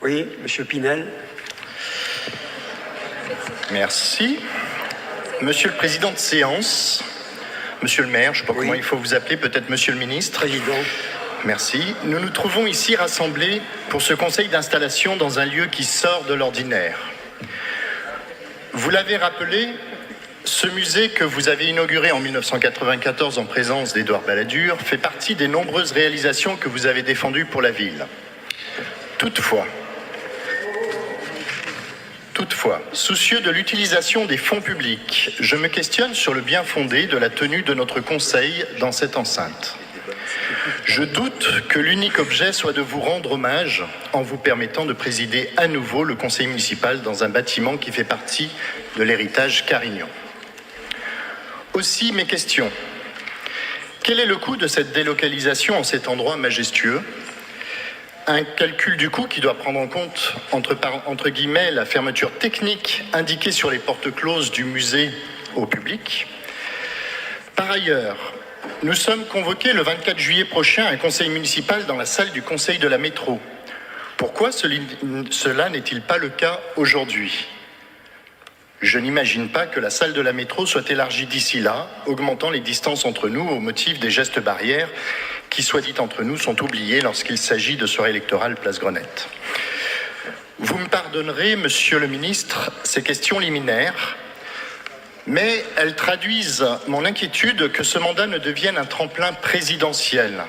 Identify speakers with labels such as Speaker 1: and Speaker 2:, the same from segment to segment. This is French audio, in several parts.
Speaker 1: Oui, Monsieur Pinel.
Speaker 2: Merci. Monsieur le président de séance, monsieur le maire, je ne sais pas comment il faut vous appeler, peut-être monsieur le ministre.
Speaker 1: Président.
Speaker 2: Merci. Nous nous trouvons ici rassemblés pour ce conseil d'installation dans un lieu qui sort de l'ordinaire. Vous l'avez rappelé, ce musée que vous avez inauguré en 1994 en présence d'Édouard Balladur fait partie des nombreuses réalisations que vous avez défendues pour la ville. Toutefois, soucieux de l'utilisation des fonds publics, je me questionne sur le bien fondé de la tenue de notre conseil dans cette enceinte. Je doute que l'unique objet soit de vous rendre hommage en vous permettant de présider à nouveau le conseil municipal dans un bâtiment qui fait partie de l'héritage Carignan. Aussi mes questions. Quel est le coût de cette délocalisation en cet endroit majestueux ? Un calcul du coût qui doit prendre en compte, entre guillemets, la fermeture technique indiquée sur les portes closes du musée au public. Par ailleurs, nous sommes convoqués le 24 juillet prochain à un conseil municipal dans la salle du conseil de la métro. Pourquoi cela n'est-il pas le cas aujourd'hui ? Je n'imagine pas que la salle de la métro soit élargie d'ici là, augmentant les distances entre nous au motif des gestes barrières qui, soit dit entre nous, sont oubliés lorsqu'il s'agit de soirée électorale place Grenette. Vous me pardonnerez, monsieur le ministre, ces questions liminaires, mais elles traduisent mon inquiétude que ce mandat ne devienne un tremplin présidentiel,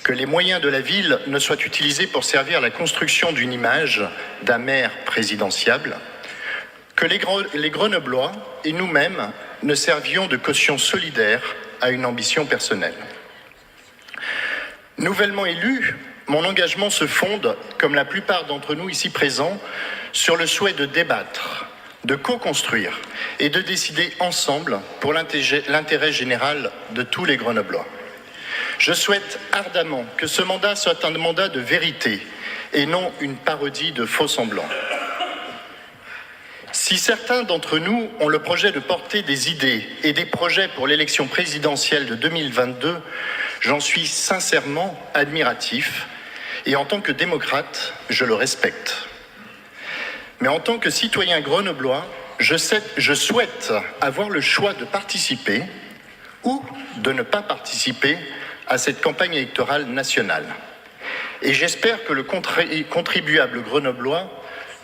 Speaker 2: que les moyens de la ville ne soient utilisés pour servir à la construction d'une image d'un maire présidentiable, que les Grenoblois et nous-mêmes ne servions de caution solidaire à une ambition personnelle. Nouvellement élu, mon engagement se fonde, comme la plupart d'entre nous ici présents, sur le souhait de débattre, de co-construire et de décider ensemble pour l'intérêt général de tous les Grenoblois. Je souhaite ardemment que ce mandat soit un mandat de vérité et non une parodie de faux-semblants. Si certains d'entre nous ont le projet de porter des idées et des projets pour l'élection présidentielle de 2022, j'en suis sincèrement admiratif et en tant que démocrate, je le respecte. Mais en tant que citoyen grenoblois, je souhaite avoir le choix de participer ou de ne pas participer à cette campagne électorale nationale. Et j'espère que le contribuable grenoblois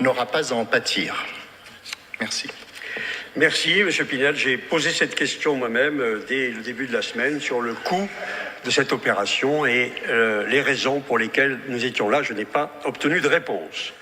Speaker 2: n'aura pas à en pâtir. Merci.
Speaker 1: Merci, M. Pinel. J'ai posé cette question moi-même dès le début de la semaine sur le coût de cette opération et les raisons pour lesquelles nous étions là. Je n'ai pas obtenu de réponse.